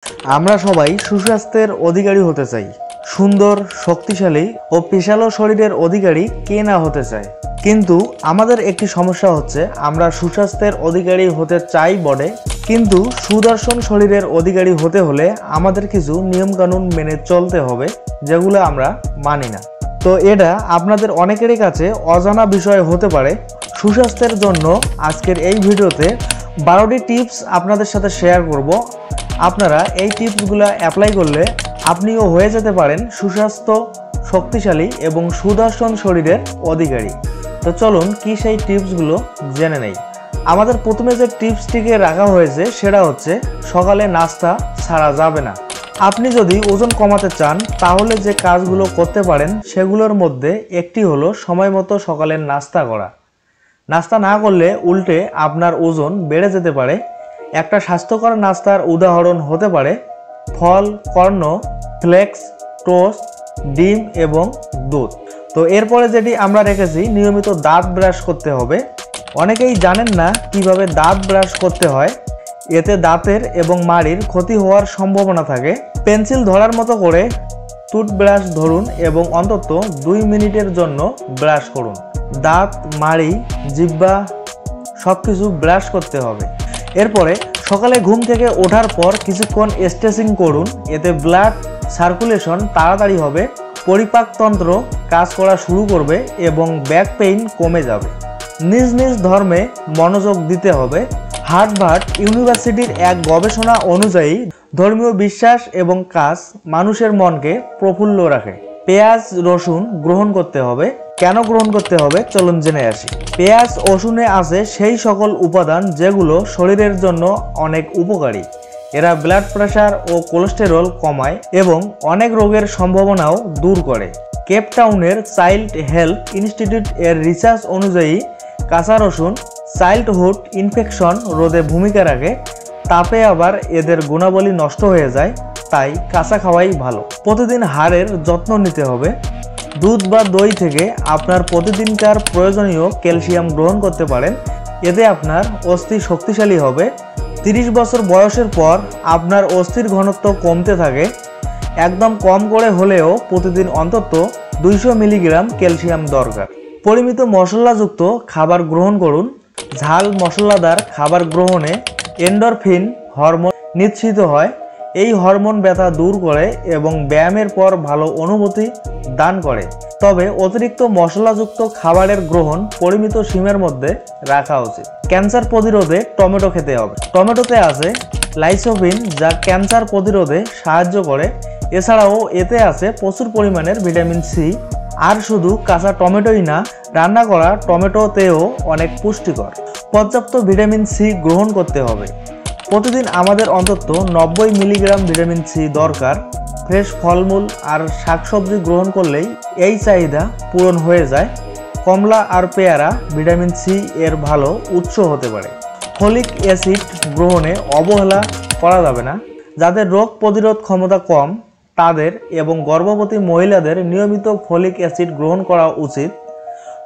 আমরা সবাই সুস্বাস্থ্যের অধিকারী হতে চাই। সুন্দর, শক্তিশালী ও পেশালো শরীরের অধিকারী কে না হতে চায়। কিন্তু আমাদের একটি সমস্যা হচ্ছে, আমরা সুস্বাস্থ্যের অধিকারী হতে চাই বটে, কিন্তু সুদর্শন শরীরের অধিকারী হতে হলে আমাদের কিছু নিয়মকানুন মেনে চলতে হবে, যেগুলো আমরা মানি না। তো এটা আপনাদের অনেকেরই কাছে অজানা বিষয় হতে পারে। সুস্বাস্থ্যের জন্য আজকের এই ভিডিওতে 12টি টিপস আপনাদের সাথে শেয়ার করব। আপনারা এই টিপসগুলো অ্যাপ্লাই করলে আপনিও হয়ে যেতে পারেন সুস্বাস্থ্য, শক্তিশালী এবং সুদর্শন শরীরের অধিকারী। তো চলুন কি সেই টিপসগুলো জেনে নেই। আমাদের প্রথমে যে টিপসটিকে রাখা হয়েছে সেটা হচ্ছে সকালে নাস্তা ছাড়া যাবে না। আপনি যদি ওজন কমাতে চান তাহলে যে কাজগুলো করতে পারেন সেগুলোর মধ্যে একটি হলো সময় মতো সকালের নাস্তা করা। নাস্তা না করলে উল্টে আপনার ওজন বেড়ে যেতে পারে। একটা স্বাস্থ্যকর নাস্তার উদাহরণ হতে পারে ফল, কর্ন, ফ্লেক্স, টোস্ট, ডিম এবং দুধ। তো এরপরে যেটি আমরা রেখেছি, নিয়মিত দাঁত ব্রাশ করতে হবে। অনেকেই জানেন না কিভাবে দাঁত ব্রাশ করতে হয়। এতে দাঁতের এবং মাড়ির ক্ষতি হওয়ার সম্ভাবনা থাকে। পেন্সিল ধরার মতো করে টুথব্রাশ ধরুন এবং অন্তত 2 মিনিটের জন্য ব্রাশ করুন। দাঁত, মাড়ি, জিহ্বা সবকিছু ব্রাশ করতে হবে। এরপরে সকালে ঘুম থেকে ওঠার পর কিছুক্ষণ স্ট্রেচিং করুন। এতে ব্লাড সার্কুলেশন তাড়াতাড়ি হবে, পরিপাকতন্ত্র কাজ করা শুরু করবে এবং ব্যাক পেইন কমে যাবে। নিজ নিজ ধর্মে মনোযোগ দিতে হবে। হার্ভার্ড ইউনিভার্সিটির এক গবেষণা অনুযায়ী ধর্মীয় বিশ্বাস এবং কাজ মানুষের মনকে প্রফুল্ল রাখে। পেঁয়াজ, রসুন গ্রহণ করতে হবে। কেন গ্রহণ করতে হবে চলুন জেনে আসি। পেঁয়াজ, রসুনে আছে সেই সকল উপাদান যেগুলো শরীরের জন্য অনেক উপকারী। এরা ব্লাড প্রেশার ও কোলেস্টেরল কমায় এবং অনেক রোগের সম্ভাবনাও দূর করে। কেপ টাউনের চাইল্ড হেলথ ইনস্টিটিউট এর রিসার্চ অনুযায়ী কাঁচা রসুন চাইল্ডহুড ইনফেকশন রোধে ভূমিকা রাখে। তাপে আবার এদের গুণাবলী নষ্ট হয়ে যায়, তাই কাঁচা খাওয়াই ভালো। প্রতিদিন হাড়ের যত্ন নিতে হবে। দুধ বা দই থেকে আপনার প্রতিদিনকার প্রয়োজনীয় ক্যালসিয়াম গ্রহণ করতে পারেন। এতে আপনার অস্থি শক্তিশালী হবে। 30 বছর বয়সের পর আপনার অস্থির ঘনত্ব কমতে থাকে। একদম কম করে হলেও প্রতিদিন অন্তত 200 মিলিগ্রাম ক্যালসিয়াম দরকার। পরিমিত মশলাযুক্ত খাবার গ্রহণ করুন। ঝাল মশলাদার খাবার গ্রহণে এন্ডরফিন হরমোন নিঃসৃত হয়। এই হরমোন ব্যথা দূর করে এবং ব্যায়ামের পর ভালো অনুভূতি দান করে। তবে অতিরিক্ত মশলাযুক্ত খাবারের গ্রহণ পরিমিত সীমার মধ্যে রাখা উচিত। ক্যান্সার প্রতিরোধে টমেটো খেতে হবে। টমেটোতে আছে লাইসোবিন, যা ক্যান্সার প্রতিরোধে সাহায্য করে। এছাড়াও এতে আছে প্রচুর পরিমাণের ভিটামিন সি। আর শুধু কাঁচা টমেটোই না, রান্না করা টমেটোতেও অনেক পুষ্টিকর। পর্যাপ্ত ভিটামিন সি গ্রহণ করতে হবে। প্রতিদিন আমাদের অন্তত 90 মিলিগ্রাম ভিটামিন সি দরকার। ফ্রেশ ফলমূল আর শাকসবজি গ্রহণ করলেই এই চাহিদা পূরণ হয়ে যায়। কমলা আর পেয়ারা ভিটামিন সি এর ভালো উৎস হতে পারে। ফলিক অ্যাসিড গ্রহণে অবহেলা করা যাবে না। যাদের রোগ প্রতিরোধ ক্ষমতা কম তাদের এবং গর্ভবতী মহিলাদের নিয়মিত ফলিক অ্যাসিড গ্রহণ করা উচিত।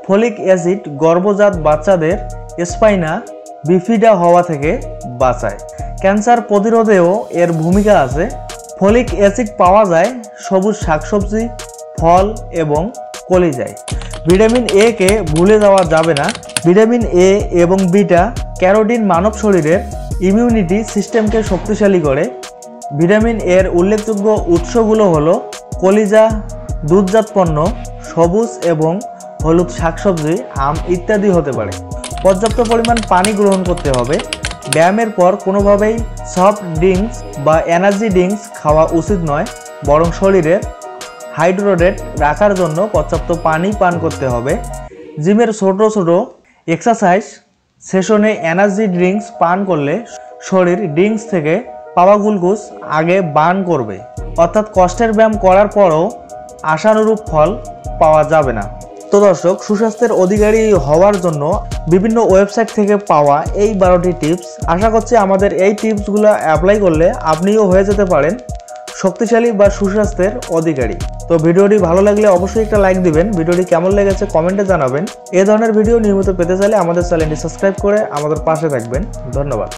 ফলিক অ্যাসিড গর্ভজাত বাচ্চাদের স্পাইনা বিফিডা হওয়া থেকে বাঁচায়। ক্যান্সার প্রতিরোধেও এর ভূমিকা আছে। ফলিক অ্যাসিড পাওয়া যায় সবুজ শাকসবজি, ফল এবং কলিজায়। ভিটামিন এ কে ভুলে যাওয়া যাবে না। ভিটামিন এ এবং বিটা ক্যারোটিন মানব শরীরের ইমিউনিটি সিস্টেমকে শক্তিশালী করে। ভিটামিন এর উল্লেখযোগ্য উৎসগুলো হলো কলিজা, দুধজাত পণ্য, সবুজ এবং হলুদ শাকসবজি, আম ইত্যাদি হতে পারে। পর্যাপ্ত পরিমাণ পানি গ্রহণ করতে হবে। ব্যায়ামের পর কোনোভাবেই সফট ড্রিঙ্কস বা এনার্জি ড্রিঙ্কস খাওয়া উচিত নয়, বরং শরীরের হাইড্রেটেড রাখার জন্য পর্যাপ্ত পানি পান করতে হবে। জিমের ছোট ছোট এক্সারসাইজ সেশনে এনার্জি ড্রিঙ্কস পান করলে শরীর ড্রিঙ্কস থেকে পাওয়া গ্লুকোজ আগে বার্ন করবে, অর্থাৎ কষ্টের ব্যায়াম করার পরও আশানুরূপ ফল পাওয়া যাবে না। তো দর্শক, সুস্বাস্থ্যের অধিকারী হওয়ার জন্য বিভিন্ন ওয়েবসাইট থেকে পাওয়া এই 12টি টিপস, আশা করছি আমাদের এই টিপসগুলো অ্যাপ্লাই করলে আপনিও হয়ে যেতে পারেন শক্তিশালী বা সুস্বাস্থ্যের অধিকারী। তো ভিডিওটি ভালো লাগলে অবশ্যই একটা লাইক দিবেন। ভিডিওটি কেমন লেগেছে কমেন্টে জানাবেন। এই ধরনের ভিডিও নিয়মিত পেতে চাইলে আমাদের চ্যানেলটি সাবস্ক্রাইব করে আমাদের পাশে থাকবেন। ধন্যবাদ।